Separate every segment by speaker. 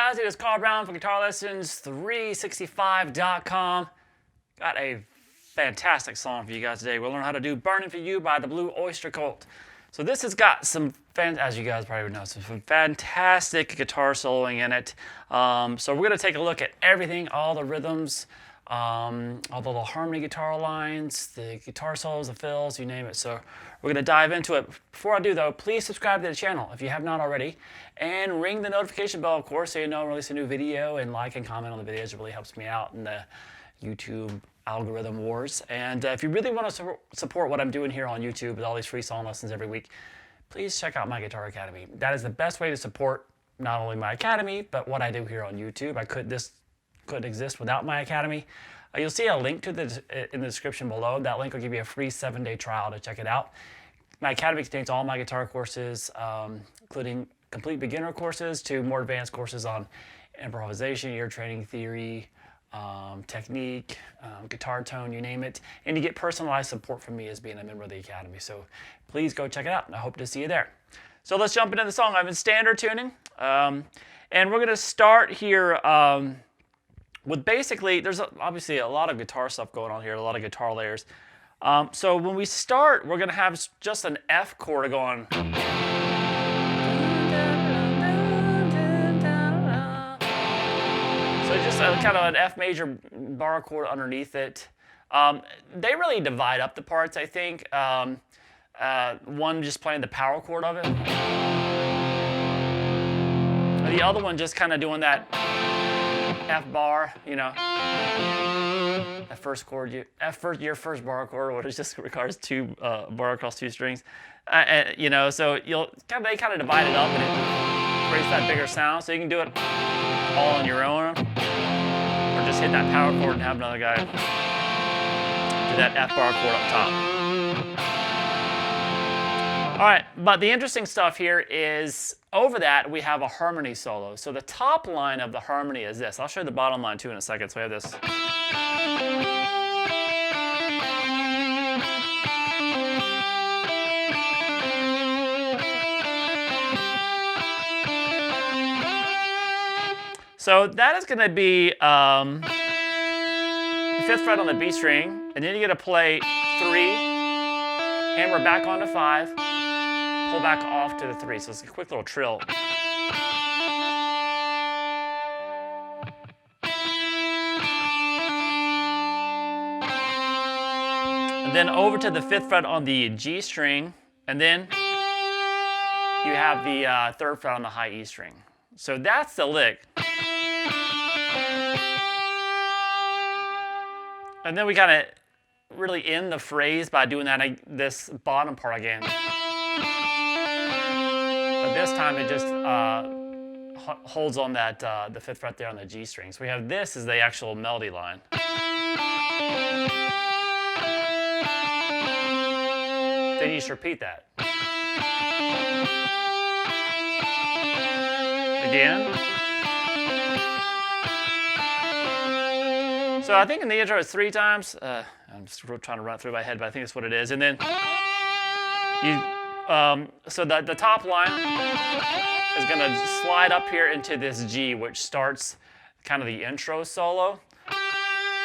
Speaker 1: guys? It is Carl Brown from GL365.com. Got a fantastic song for you guys today. We'll learn how to do Burnin For You by the Blue Oyster Cult. So this has got some, as you guys probably know, some fantastic guitar soloing in it. So we're going to take a look at everything, all the rhythms, all the little harmony guitar lines, the guitar solos, the fills, you name it. So we're going to dive into it. Before I do though, please subscribe to the channel if you have not already, and ring the notification bell, of course, so you know when I release a new video, and like and comment on the videos. It really helps me out in the YouTube algorithm wars. And if you really want to support what I'm doing here on YouTube with all these free song lessons every week, please check out my Guitar Academy. That is the best way to support not only my academy, but what I do here on YouTube. This couldn't exist without my academy. You'll see a link to in the description below. That link will give you a free 7-day trial to check it out. My academy contains all my guitar courses, including complete beginner courses to more advanced courses on improvisation, ear training theory, technique, guitar tone, you name it. And you get personalized support from me as being a member of the academy. So please go check it out, and I hope to see you there. So let's jump into the song. I'm in standard tuning. And we're going to start here with basically, there's obviously a lot of guitar stuff going on here, a lot of guitar layers. So when we start, we're going to have just an F chord going. So just kind of an F major bar chord underneath it. They really divide up the parts, I think. One just playing the power chord of it. The other one just kind of doing that F bar, you know. That first chord, your first bar chord, which just requires two bar across two strings. You know, so they kind of divide it up, and it creates that bigger sound. So you can do it all on your own, or just hit that power chord and have another guy do that F bar chord up top. All right, but the interesting stuff here is over that we have a harmony solo. So the top line of the harmony is this. I'll show you the bottom line too in a second. So we have this. So that is going to be the 5th fret on the B string, and then you're going to play 3, hammer back onto 5, pull back off to the 3. So it's a quick little trill. And then over to the 5th fret on the G string, and then you have the 3rd fret on the high E string. So that's the lick. And then we kind of really end the phrase by doing this bottom part again. But this time it just holds on that the 5th fret there on the G string. So we have this as the actual melody line. Then you just repeat that. Again. So I think in the intro it's 3 times. I'm just trying to run it through my head, but I think that's what it is. And then so the top line is going to slide up here into this G, which starts kind of the intro solo.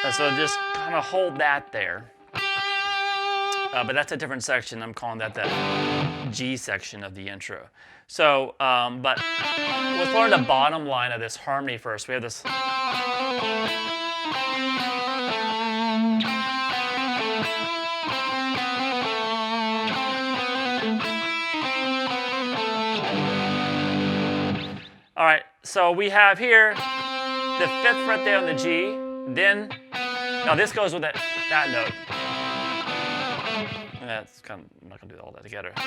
Speaker 1: And so just kind of hold that there. But that's a different section. I'm calling that the G section of the intro. So, but let's learn the bottom line of this harmony first. We have this. All right, so we have here the 5th fret there on the G. Then, now this goes with that note. That's kind of, I'm not going to do all that together. So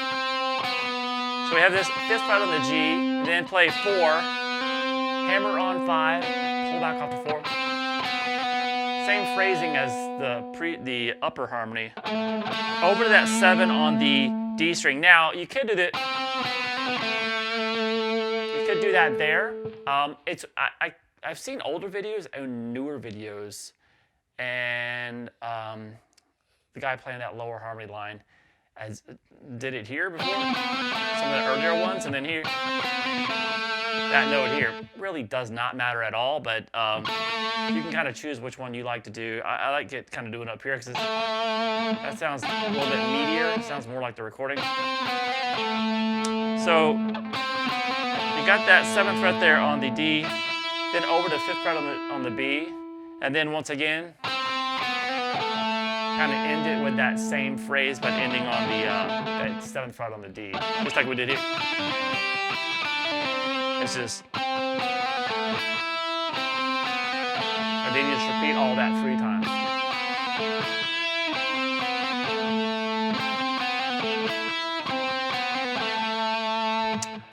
Speaker 1: we have this 5th fret on the G, then play 4, hammer on 5, pull back off to 4. Same phrasing as the upper harmony. Over to that 7 on the D string. Now you could do that. You could do that there. I've seen older videos and newer videos, and the guy playing that lower harmony line did it here before, some of the earlier ones, and then here. that note here. Really does not matter at all, but you can kind of choose which one you like to do. I like it kind of doing it up here because that sounds a little bit meatier. It sounds more like the recording. So you got that 7th fret there on the D, then over to 5th fret on the B, and then once again, kind of end it with that same phrase, but ending on the that 7th fret on the D, just like we did here. It's just, and then you just repeat all that 3 times.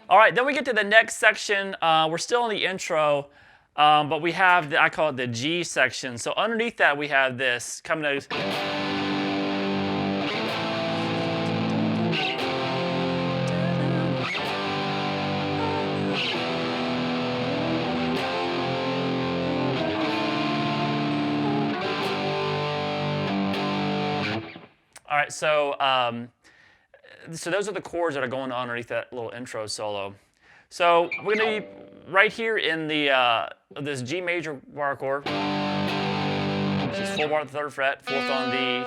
Speaker 1: All right, then we get to the next section. We're still in the intro, but we have, I call it the G section. So underneath that, we have this coming out. All right, so those are the chords that are going on underneath that little intro solo. So we're going to be right here in the this G major bar chord, which is 4 bar on the 3rd fret, 4th on the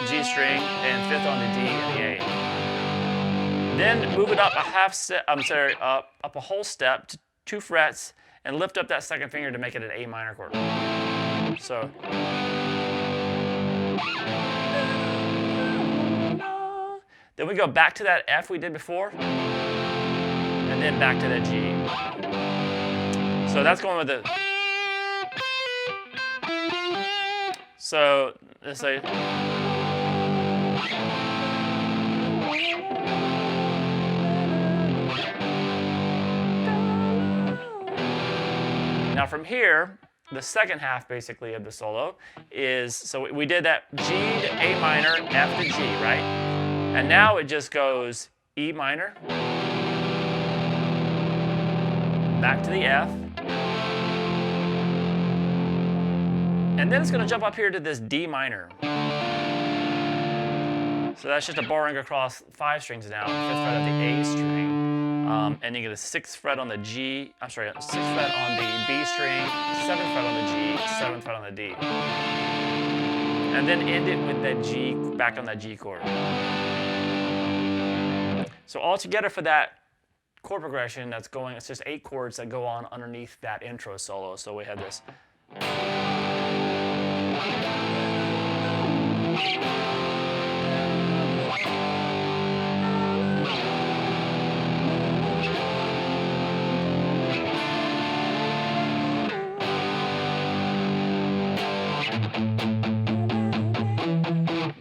Speaker 1: G string, and 5th on the D and the A. Then move it up a half step. Up a whole step to 2 frets, and lift up that 2nd finger to make it an A minor chord. So. Then we go back to that F we did before, and then back to that G. So that's going with the. So let's say. Now from here, the second half basically of the solo is, so we did that G to A minor, F to G, right? And now it just goes E minor, back to the F, and then it's going to jump up here to this D minor. So that's just a borrowing across 5 strings now, 5th fret of the A string, and you get a 6th fret on the G, 6th fret on the B string, 7th fret on the G, 7th fret on the D. And then end it with that G, back on that G chord. So all together for that chord progression that's going, it's just 8 chords that go on underneath that intro solo. So we have this.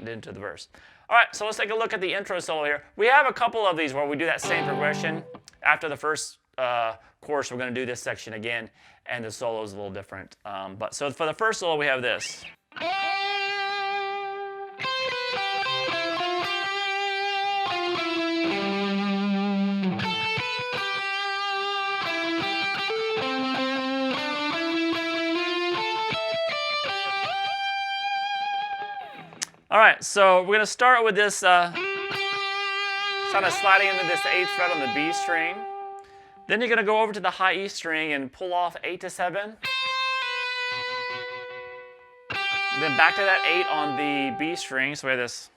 Speaker 1: Into the verse. All right, so let's take a look at the intro solo here. We have a couple of these where we do that same progression. After the first chorus, we're going to do this section again, and the solo is a little different. But so for the first solo, we have this. All right, so we're going to start with this kind of sliding into this 8th fret on the B string. Then you're going to go over to the high E string and pull off 8 to 7. Then back to that 8 on the B string, so we have this.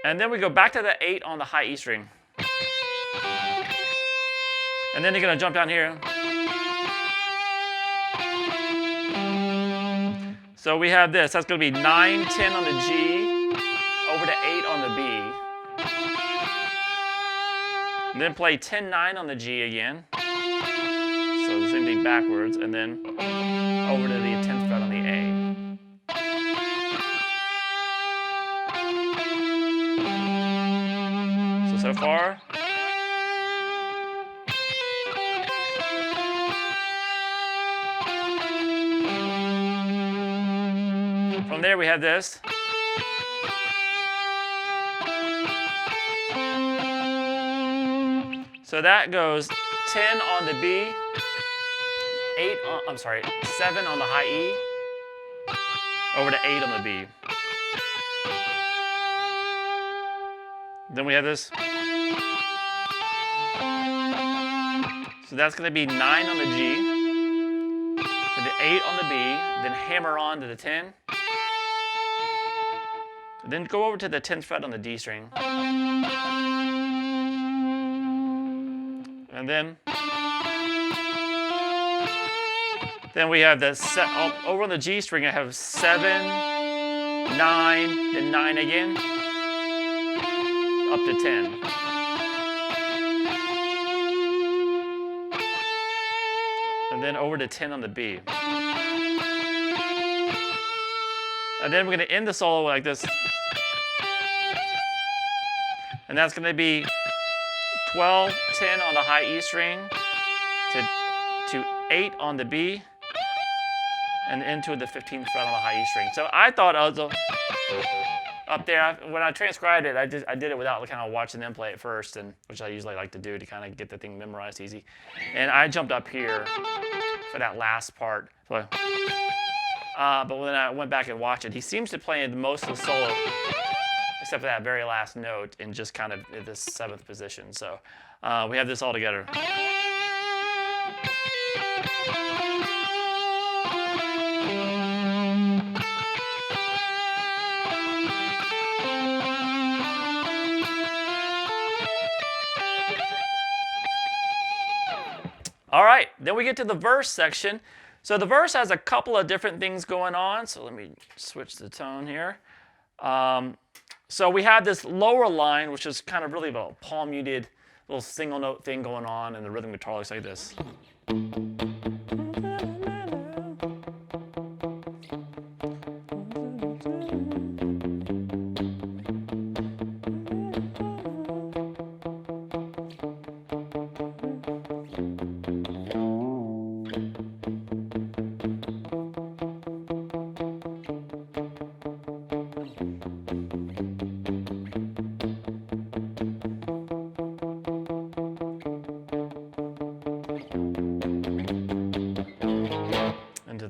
Speaker 1: And then we go back to the 8 on the high E string. And then you're going to jump down here. So we have this. That's going to be 9, 10 on the G, over to 8 on the B. And then play 10, 9 on the G again. So the same thing backwards, and then over to the 10th fret on the A. So far. From there we have this. So that goes 10 on the B, 7 on the high E, over to 8 on the B. Then we have this. So that's going to be 9 on the G, to the 8 on the B, then hammer on to the 10. Then go over to the 10th fret on the D string. And then we have the over on the G string, I have 7, 9, then 9 again, up to 10. And then over to 10 on the B. And then we're going to end the solo like this. And that's going to be 12, 10 on the high E string, to 8 on the B, and into the 15th fret on the high E string. So I thought I was up there. When I transcribed it, I did it without kind of watching them play it first, which I usually like to do to kind of get the thing memorized easy. And I jumped up here for that last part. But when I went back and watched it, he seems to play most of the solo, except for that very last note, in just kind of this 7th position. So we have this all together. All right, then we get to the verse section. So the verse has a couple of different things going on. So let me switch the tone here. So we have this lower line, which is kind of really a palm muted little single note thing going on, and the rhythm guitar looks like this.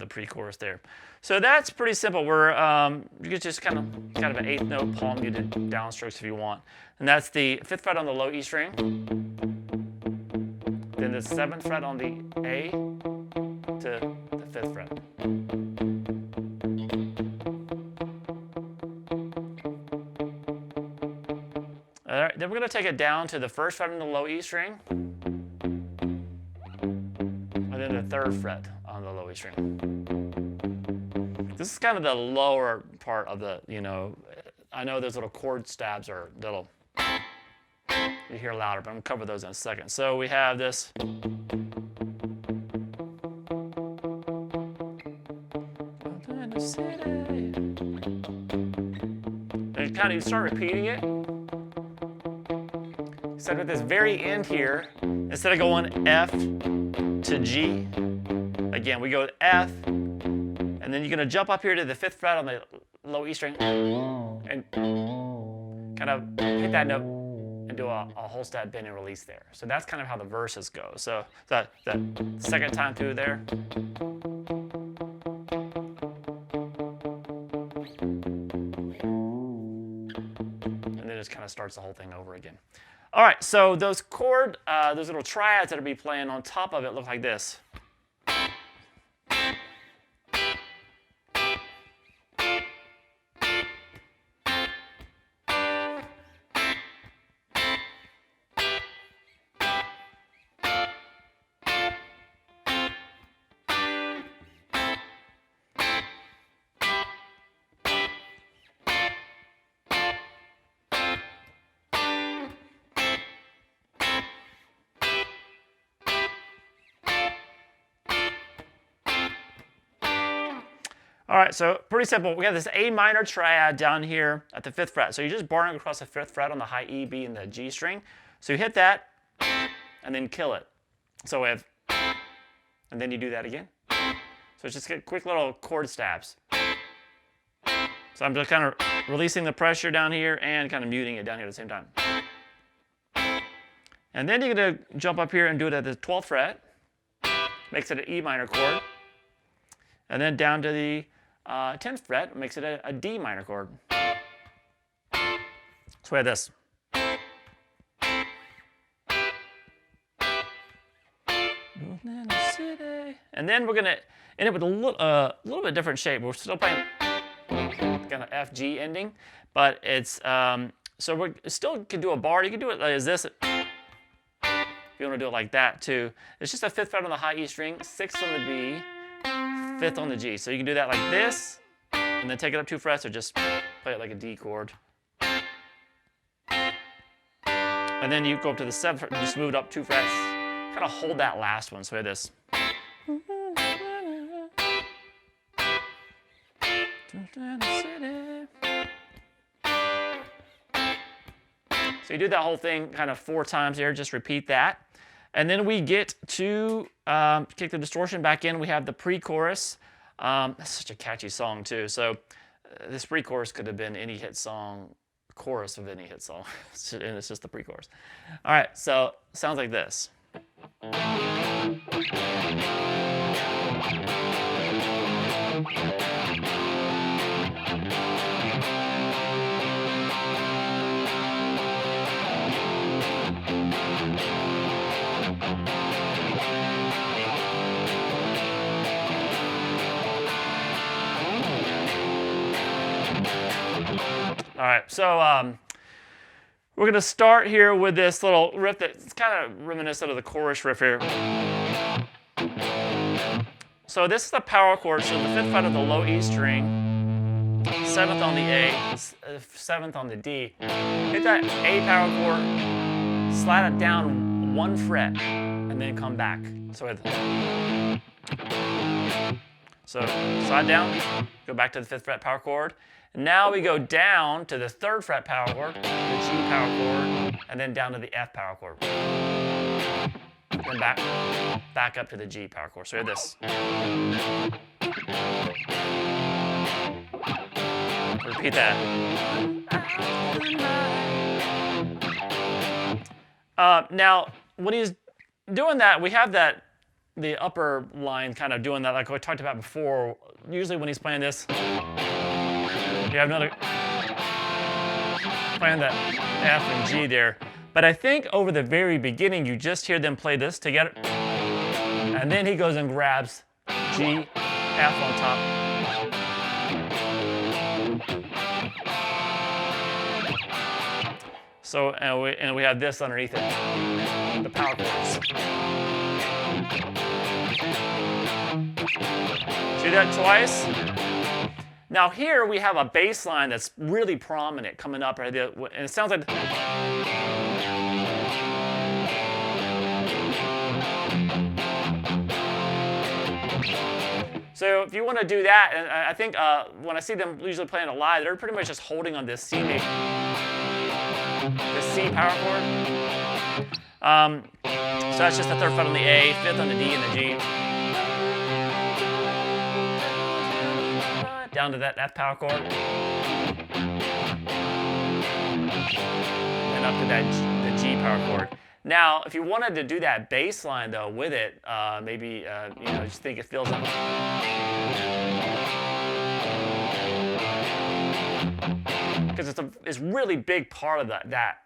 Speaker 1: Pre-chorus there. So that's pretty simple. We're you can just kind of an 8th note palm muted downstrokes if you want. And that's the 5th fret on the low E string, then the 7th fret on the A to the 5th fret. All right, then we're going to take it down to the 1st fret on the low E string, and then the 3rd fret on the low E string. This is kind of the lower part of the, I know those little chord stabs are little, you hear louder, but I'm going to cover those in a second. So we have this. And kind of you start repeating it. Except at this very end here, instead of going F to G, again, we go F, and then you're going to jump up here to the 5th fret on the low E string and kind of hit that note and do a whole step bend and release there. So that's kind of how the verses go. So that second time through there. And then it just kind of starts the whole thing over again. All right, so those those little triads that will be playing on top of it look like this. All right, so pretty simple. We got this A minor triad down here at the 5th fret. So you're just barring across the 5th fret on the high E, B, and the G string. So you hit that, and then kill it. So we have, and then you do that again. So it's just quick little chord stabs. So I'm just kind of releasing the pressure down here and kind of muting it down here at the same time. And then you're going to jump up here and do it at the 12th fret. Makes it an E minor chord. And then down to the 10th fret makes it a D minor chord. So we have this. And then we're gonna end up with a little bit different shape. We're still playing kind of F G ending, but it's so we still can do a bar. You can do it as this. If you want to do it like that too, it's just a 5th fret on the high E string, 6th on the B, 5th on the G. So you can do that like this, and then take it up 2 frets, or just play it like a D chord. And then you go up to the 7th fret, and just move it up 2 frets. Kind of hold that last one. So we have this. So you do that whole thing kind of 4 times here, just repeat that. And then we get to kick the distortion back in. We have the pre-chorus. That's such a catchy song too. So this pre-chorus could have been any hit song, chorus of any hit song. And it's just the pre-chorus. All right, so it sounds like this. All right, so we're going to start here with this little riff that's kind of reminiscent of the chorus riff here. So this is the power chord, so the 5th fret of the low E string, 7th on the A, 7th on the D. Hit that A power chord, slide it down 1 fret, and then come back. So slide down, go back to the 5th fret power chord. Now we go down to the 3rd fret power chord, the G power chord, and then down to the F power chord. Then back up to the G power chord. So we have this. Repeat that. Now, when he's doing that, we have the upper line kind of doing that like we talked about before. Usually when he's playing this, you have another playing that F and G there. But I think over the very beginning, you just hear them play this together. And then he goes and grabs G, F on top. So, and we have this underneath it, the power chords. See that twice? Now here we have a bass line that's really prominent coming up right there, and it sounds like so if you want to do that, and I think when I see them usually playing it live, they're pretty much just holding on this C power chord. So that's just the 3rd fret on the A, 5th on the D and the G. Down to that F power chord, and up to the G power chord. Now, if you wanted to do that bass line though with it, maybe just think it feels like because it's really big part of that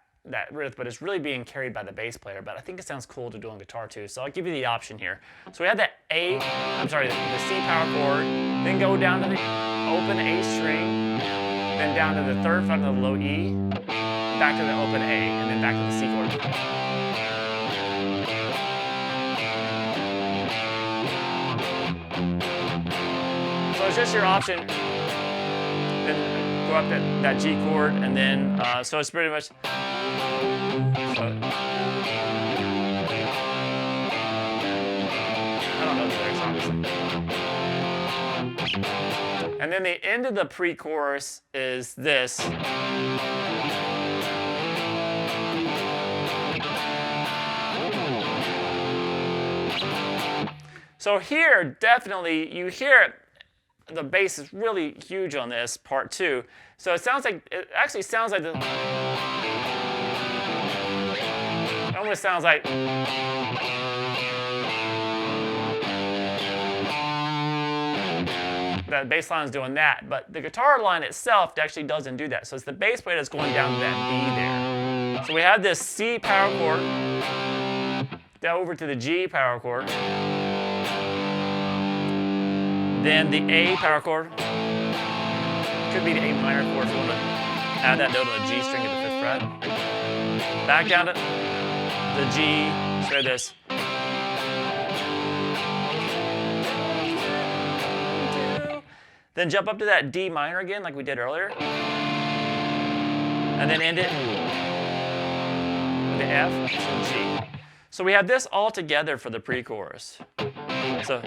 Speaker 1: riff, but it's really being carried by the bass player. But I think it sounds cool to do on guitar too, so I'll give you the option here. So we have the C power chord, then go down to the open A string, then down to the 3rd fret of the low E, back to the open A, and then back to the C chord. So it's just your option. Then go up that G chord, and then so it's pretty much. I don't know the lyrics, obviously. And then the end of the pre-chorus is this. So here, definitely, you hear it. The bass is really huge on this part too. So it actually sounds like it almost sounds like that bass line is doing that, but the guitar line itself actually doesn't do that. So it's the bass player that's going down to that B there. So we have this C power chord, down over to the G power chord, Then the A power chord. Could be the A minor chord if you want to add that note on the G string at the 5th fret. Back down to the G, so this. Then jump up to that D minor again like we did earlier. And then end it with the F and G. So we have this all together for the pre-chorus. So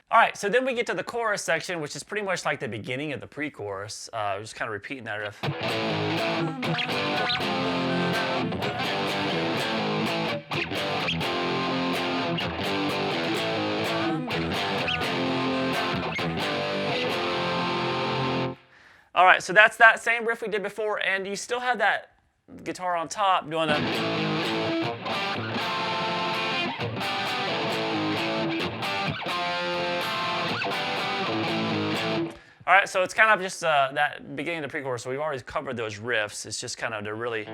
Speaker 1: all right, so then we get to the chorus section, which is pretty much like the beginning of the pre-chorus. Just kind of repeating that riff. All right, so that's that same riff we did before, and you still have that guitar on top doing the. All right, so it's kind of just that beginning of the pre-chorus. So we've already covered those riffs. It's just kind of to really.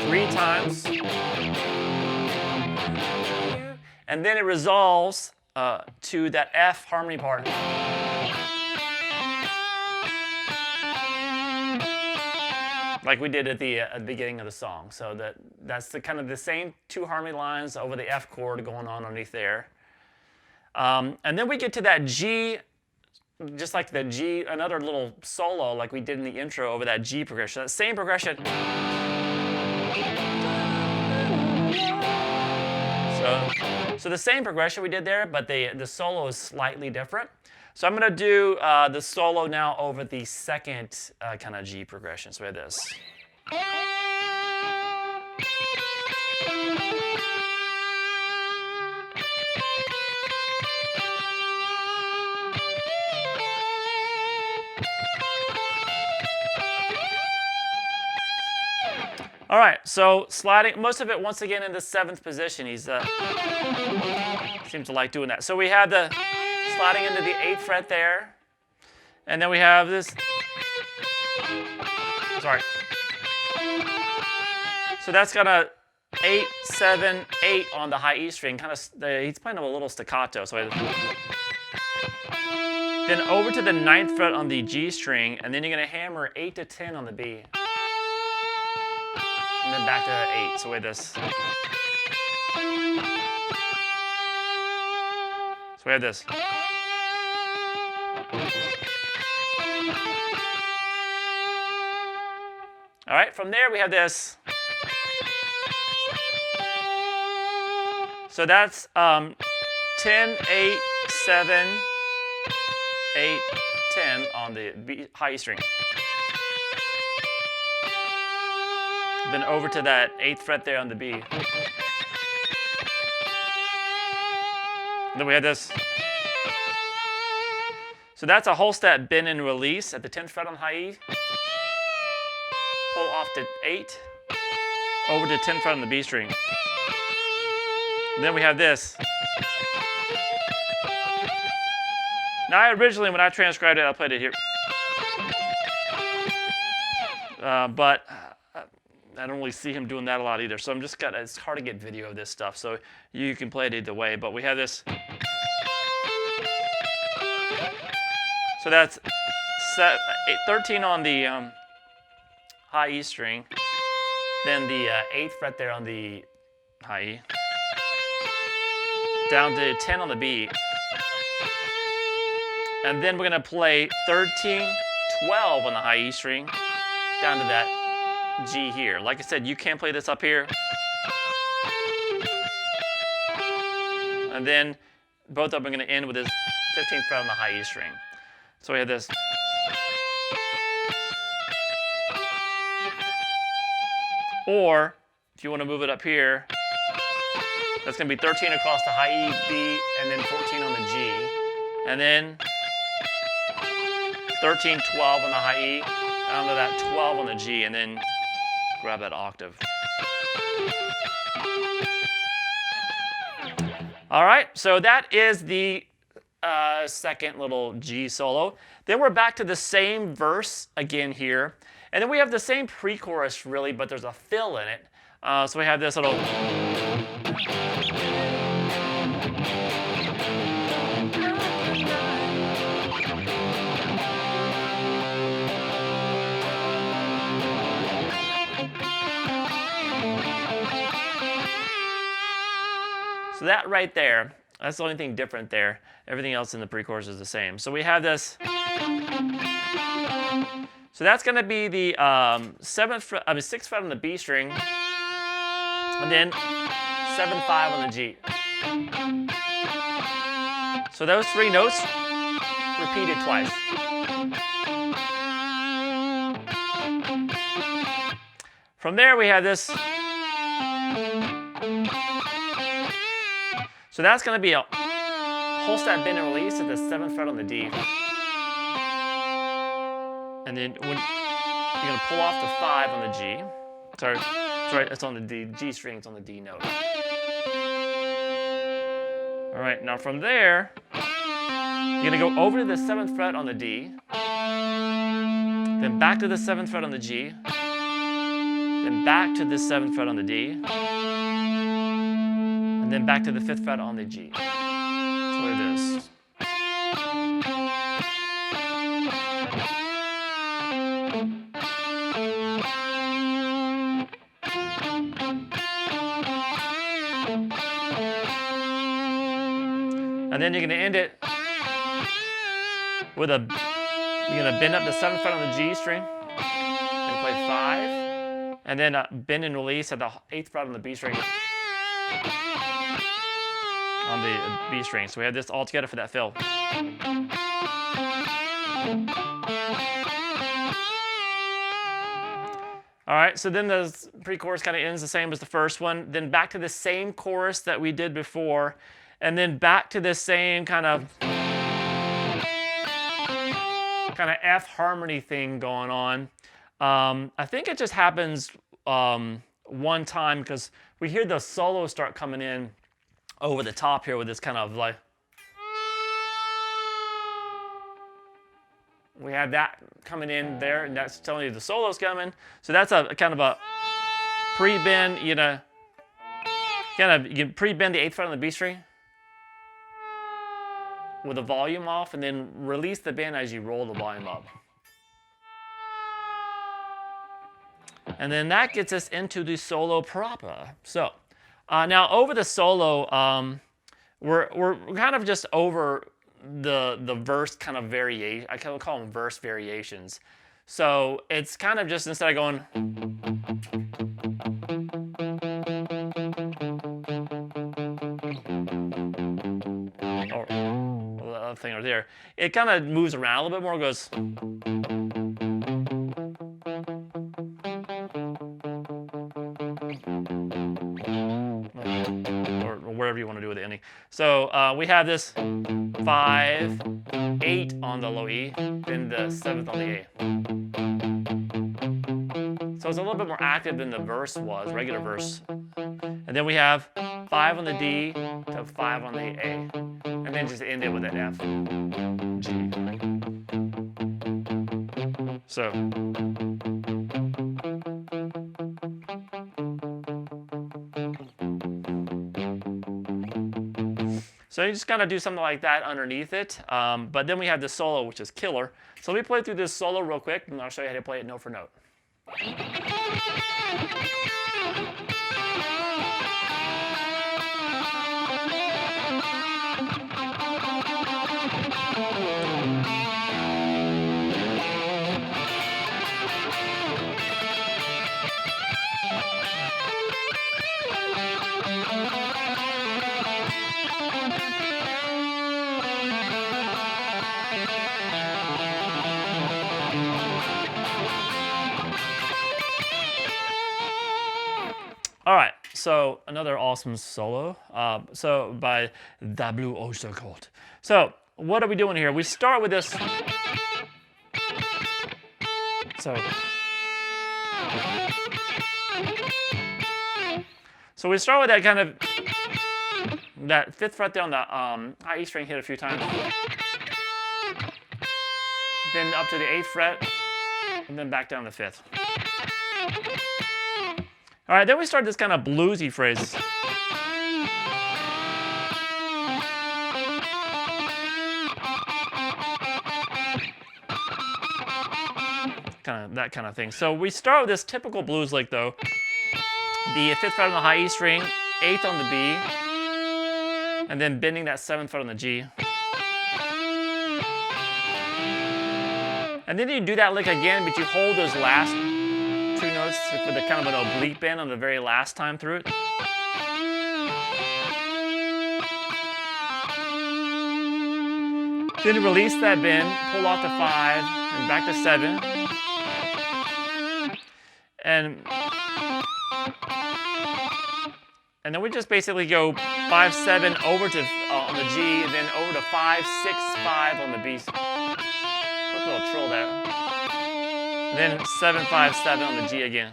Speaker 1: 3 times. And then it resolves to that F harmony part. Like we did at the beginning of the song. So that's the kind of the same 2 harmony lines over the F chord going on underneath there. And then we get to that G, just like the G, another little solo like we did in the intro over that G progression. That same progression. So the same progression we did there, but the solo is slightly different. So I'm going to do the solo now over the second kind of G progression. So we have this. All right, so sliding, most of it once again in the 7th position. He's seems to like doing that. So we have the sliding into the 8th fret there, and then we have this. Sorry. So that's gonna 8, 7, 8 on the high E string. Kind of, he's playing a little staccato. So then over to the 9th fret on the G string, and then you're gonna hammer 8 to 10 on the B. And then back to 8, so we have this. So we have this. All right, from there we have this. So that's 10, 8, 7, 8, 10 on the B, high E string. Then over to that 8th fret there on the B. Then we have this. So that's a whole step bend and release at the 10th fret on high E. Pull off to 8. Over to 10th fret on the B string. And then we have this. Now originally when I transcribed it, I played it here. But I don't really see him doing that a lot either. So I'm just it's hard to get video of this stuff. So you can play it either way. But we have this. So that's 13 on the high E string. Then the 8th fret there on the high E. Down to 10 on the B. And then we're going to play 13, 12 on the high E string. Down to that G here. Like I said, you can't play this up here. And then both of them are going to end with this 15th fret on the high E string. So we have this. Or if you want to move it up here, that's going to be 13 across the high E, B, and then 14 on the G. and then 13, 12 on the high E, down to that 12 on the G, and then grab that octave. All right, so that is the second little G solo. Then we're back to the same verse again here. And then we have the same pre-chorus really, but there's a fill in it. So we have this little... So that right there, that's the only thing different there. Everything else in the pre-chorus is the same. So we have this. So that's going to be the 6th fret on the B string, and then 7/5 on the G. So those three notes repeated twice. From there we have this. So that's going to be a whole step bend and release at the 7th fret on the D. And then when you're going to pull off the 5 on the G. Sorry, it's on the D. G string, it's on the D note. All right, now from there, you're going to go over to the 7th fret on the D, then back to the 7th fret on the G, then back to the 7th fret on the D, and then back to the 5th fret on the G. That's what it is. And then you're going to end it with you're going to bend up the 7th fret on the G string, and play 5, and then bend and release at the 8th fret on the B string, on the B string. So we have this all together for that fill. All right, so then the pre-chorus kind of ends the same as the first one. Then back to the same chorus that we did before, and then back to this same kind of F harmony thing going on. I think it just happens one time because we hear the solo start coming in over the top here with this kind of like... We have that coming in there, and that's telling you the solo's coming. So that's a kind of a pre-bend, you can pre-bend the 8th fret on the B string with the volume off, and then release the bend as you roll the volume up. And then that gets us into the solo proper. So now over the solo, we're kind of just over the verse kind of variation. I kind of call them verse variations. So it's kind of just, instead of going or the other thing right there, it kind of moves around a little bit more. It goes or whatever you want to do with the ending. So we have this 5, 8 on the low E, then the 7th on the A. So it's a little bit more active than the verse was, regular verse. And then we have 5 on the D to 5 on the A. And then just end it with an F, G. So. So you just kind of do something like that underneath it. But then we have this solo, which is killer. So let me play through this solo real quick, and I'll show you how to play it note for note. All right, so another awesome solo. So by the Blue Oyster Cult. So what are we doing here? We start with this. So we start with that kind of, that 5th fret there on the high E string, hit a few times. Then up to the 8th fret, and then back down to 5th. All right, then we start this kind of bluesy phrase. That kind of thing. So we start with this typical blues lick though. The 5th fret on the high E string, 8th on the B, and then bending that 7th fret on the G. And then you do that lick again, but you hold those last 2 notes with a kind of an oblique bend on the very last time through it. Then you release that bend, pull off to 5, and back to 7. And then we just basically go 5, 7 over to on the G, and then over to 5, 6, 5 on the B. Quick little trill there. And then 7, 5, 7 on the G again.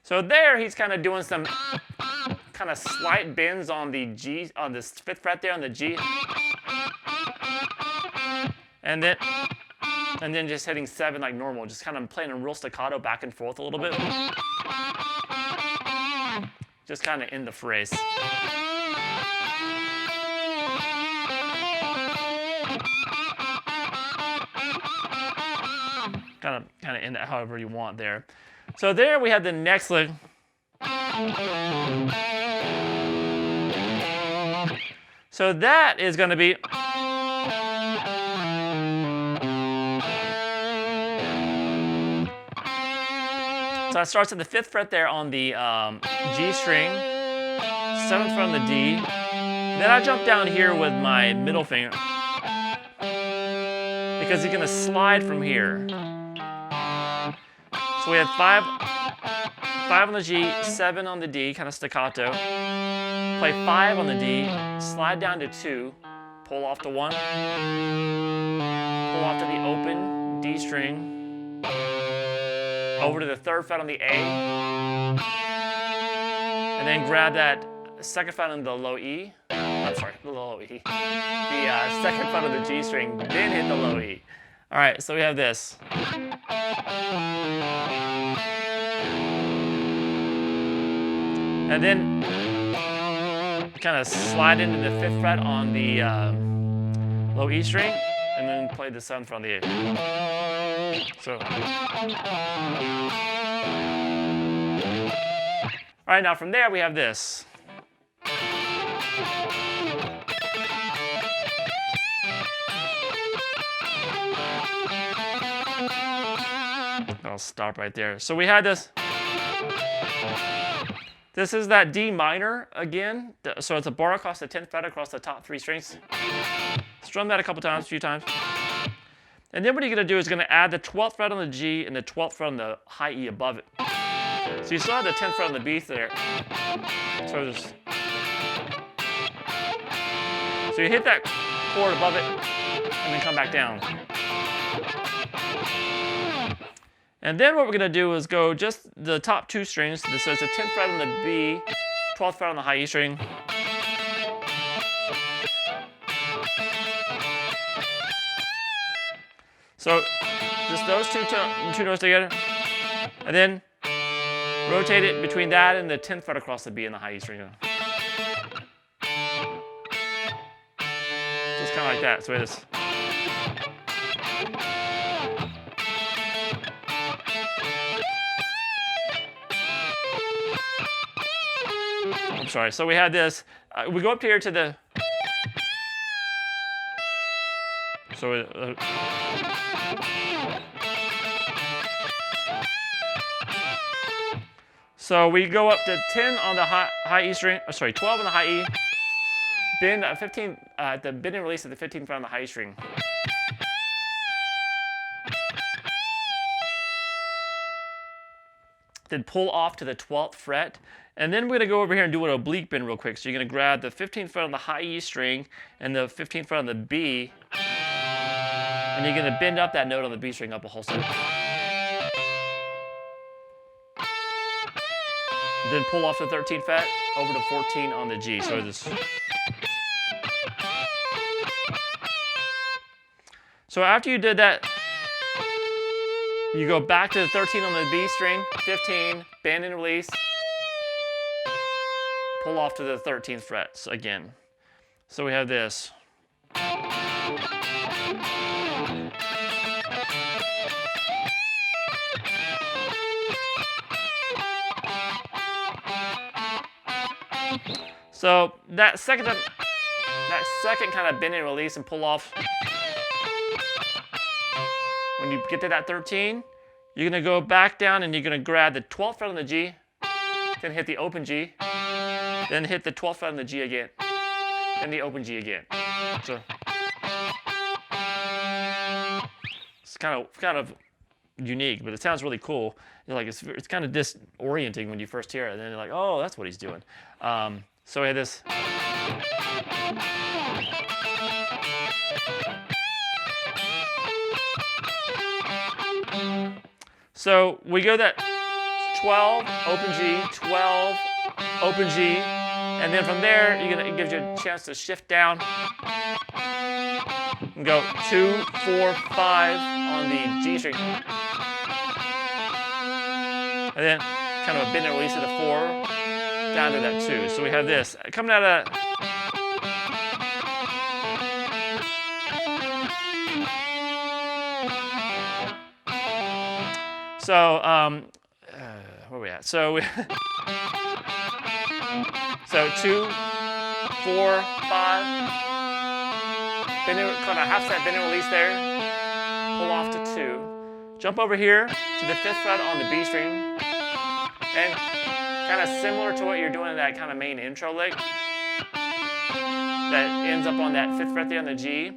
Speaker 1: So there he's kind of doing some kind of slight bends on the G, on this 5th fret there on the G. And then just hitting 7 like normal, just kind of playing a real staccato back and forth a little bit. Just kind of in the phrase. Kind of in that however you want there. So there we have the next lick. So that is going to be. So it starts at the 5th fret there on the G string, 7th fret on the D. Then I jump down here with my middle finger because he's going to slide from here. So we have 5 on the G, 7 on the D, kind of staccato. Play 5 on the D, slide down to 2, pull off to 1, pull off to the open D string, over to the 3rd fret on the A, and then grab that 2nd fret on the low E. I'm sorry, the low E. The 2nd fret on the G string, then hit the low E. All right, so we have this. And then kind of slide into the 5th fret on the low E string, and then play the 7th fret on the A. So, all right, now from there we have this. I'll stop right there. So we had this. This is that D minor again. So it's a bar across the 10th fret across the top 3 strings. Strum that a few times. And then what you're going to do is going to add the 12th fret on the G and the 12th fret on the high E above it. So you still have the 10th fret on the B there. So you hit that chord above it and then come back down. And then what we're going to do is go just the top 2 strings. So it's the 10th fret on the B, 12th fret on the high E string. So just those two notes together. And then rotate it between that and the 10th fret across the B and the high E string. Just kind of like that. So it is. I'm sorry. So we had this. We go up here to the. So we go up to 10 on the high E string. 12 on the high E. Bend 15. The bend and release at the 15th fret on the high E string. then pull off to the 12th fret. And then we're going to go over here and do an oblique bend real quick. So you're going to grab the 15th fret on the high E string and the 15th fret on the B. And you're going to bend up that note on the B string up a whole step. Then pull off the 13th fret over to 14 on the G. So this. So after you did that, you go back to the 13 on the B string, 15, bend and release, pull off to the 13th fret again. So we have this. So that second kind of bend and release and pull off. When you get to that 13, you're going to go back down and you're going to grab the 12th fret on the G, then hit the open G, then hit the 12th fret on the G again, then the open G again. So it's kind of unique, but it sounds really cool. You're like it's kind of disorienting when you first hear it, and then you're like, oh, that's what he's doing. So we have this. So we go that 12, open G, 12, open G, and then from there, it gives you a chance to shift down and go 2, 4, 5 on the G string. And then kind of a bend and release of the 4 down to that 2. So we have this coming out of. So where are we at? So 2, 4, 5. Kind of half step bend and release there. Pull off to 2. Jump over here to the 5th fret on the B string. And kind of similar to what you're doing in that kind of main intro lick. That ends up on that 5th fret there on the G.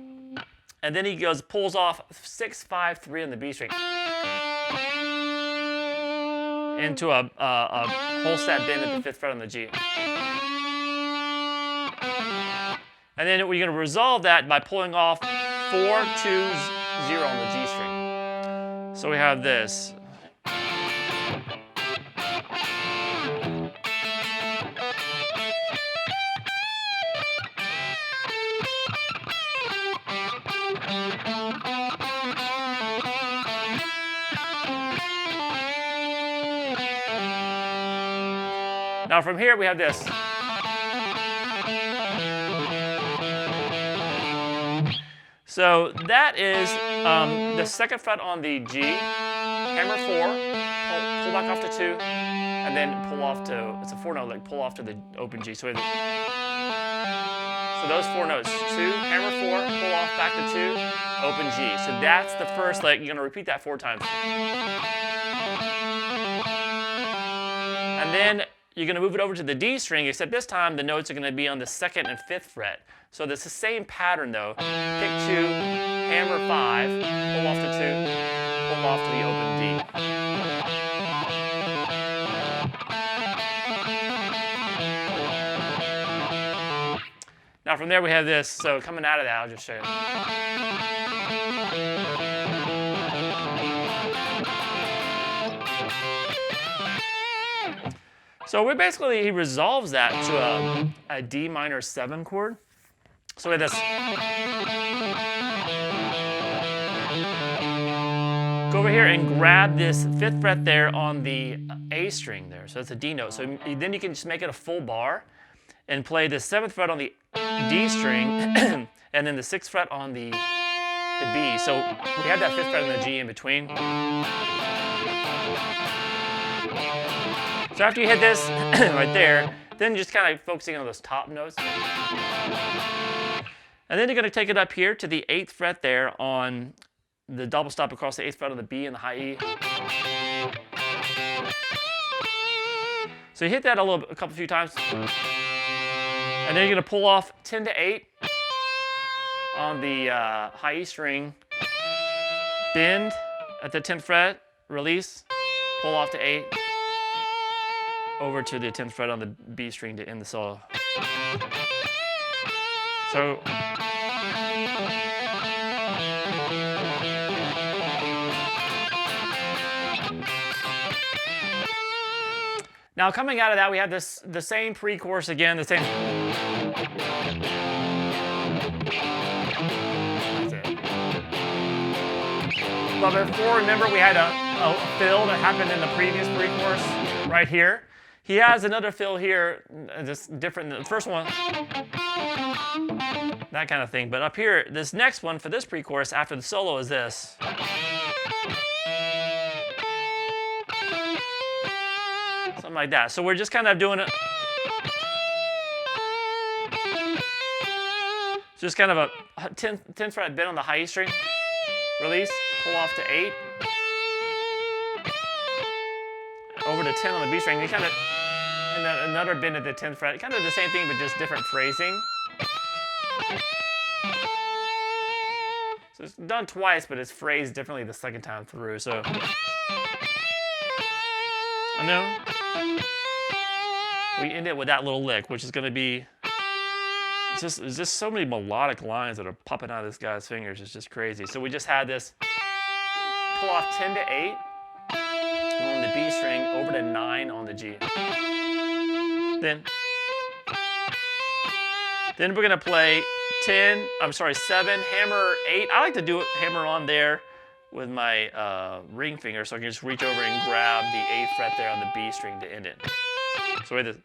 Speaker 1: And then he pulls off 6, 5, 3 on the B string. Into a whole step bend at the 5th fret on the G. And then we're going to resolve that by pulling off 4, 2, 0 on the G string. So we have this. Now from here we have this. So that is the 2nd fret on the G, hammer 4, pull back off to 2, and then pull off to, it's a 4-note lick, pull off to the open G. So those 4 notes, 2, hammer 4, pull off back to 2, open G. So that's the first lick. You're going to repeat that 4 times. And then you're going to move it over to the D string, except this time the notes are going to be on the 2nd and 5th fret. So it's the same pattern though. Pick 2, hammer 5, pull off to 2, pull off to the open D. Now from there we have this. So coming out of that, I'll just show you. So he resolves that to a D minor 7 chord. So we have this. Go over here and grab this 5th fret there on the A string there. So it's a D note. So then you can just make it a full bar and play the 7th fret on the D string and then the 6th fret on the B. So we have that 5th fret on the G in between. So after you hit this right there, then just kind of focusing on those top notes. And then you're going to take it up here to the 8th fret there on the double stop across the 8th fret on the B and the high E. So you hit that a few times. And then you're going to pull off 10 to 8 on the high E string. Bend at the 10th fret, release, pull off to 8. over to the 10th fret on the B string to end the solo. So now coming out of that, we have the same pre-chorus again, the same. That's it. But before, remember we had a fill that happened in the previous pre-chorus right here. He has another fill here, just different than the first one. That kind of thing. But up here, this next one for this pre-chorus after the solo is this. Something like that. So we're just kind of doing it. Just kind of a 10th fret bend on the high E string. Release, pull off to 8. Over to 10 on the B string. You kind of, and then another bend at the 10th fret. Kind of the same thing, but just different phrasing. So it's done twice, but it's phrased differently the second time through. So, and then we end it with that little lick, which is going to be. It's just so many melodic lines that are popping out of this guy's fingers. It's just crazy. So we just had this pull off 10 to 8 on the B string over to 9 on the G. Then we're gonna play 7, hammer 8. I like to do it hammer on there with my ring finger, so I can just reach over and grab the 8th fret there on the B string to end it. So wait this.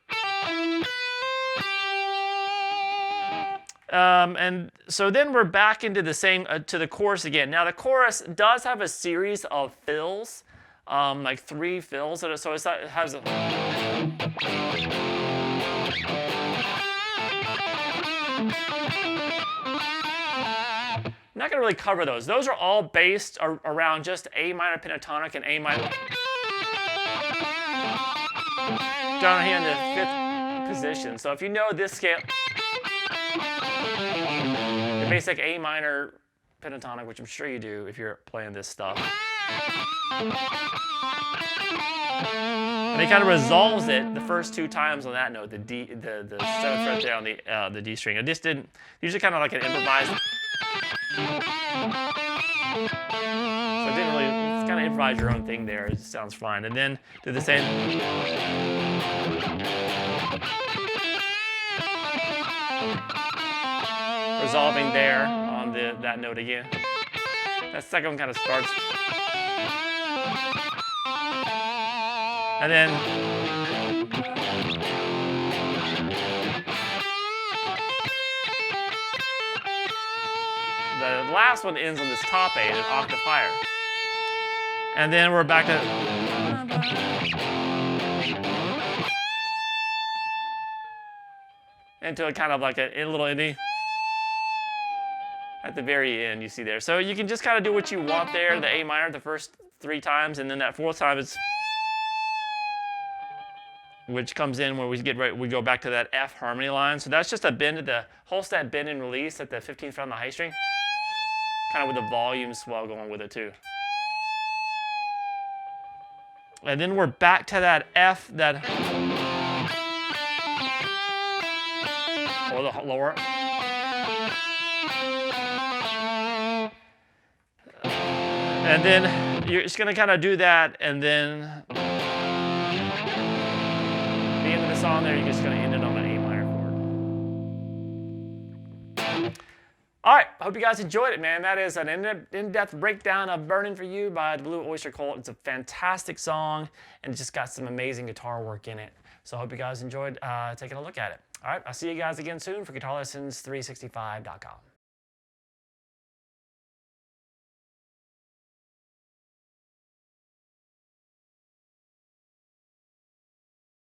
Speaker 1: And so then we're back into the same, to the chorus again. Now the chorus does have a series of fills, like 3 fills. So it has a... I'm not going to really cover those. Those are all based around just A minor pentatonic and A minor. Down here in the 5th position. So if you know this scale, the basic A minor pentatonic, which I'm sure you do if you're playing this stuff. And he kind of resolves it the first 2 times on that note, the 7th fret there on the D string. I just didn't, usually kind of like an improvised. So I didn't really, it's kind of improvise your own thing there. It just sounds fine. And then do the same. Resolving there on that note again. That second one kind of starts. And then the last one ends on this top A, an octave higher. And then we're back to into a kind of like a little indie at the very end, you see there. So you can just kind of do what you want there, the A minor the first 3 times, and then that 4th time it's, which comes in where we go back to that F harmony line. So that's just a bend at the whole step bend and release at the 15th fret on the high string. Kind of with the volume swell going with it too. And then we're back to that F, that, or the lower. And then you're just gonna kind of do that, and then the end of the song there, you're just gonna end it on an A minor chord. All right, I hope you guys enjoyed it, man. That is an in-depth breakdown of Burnin For You by the Blue Oyster Cult. It's a fantastic song, and it's just got some amazing guitar work in it. So I hope you guys enjoyed taking a look at it. All right, I'll see you guys again soon for GuitarLessons365.com.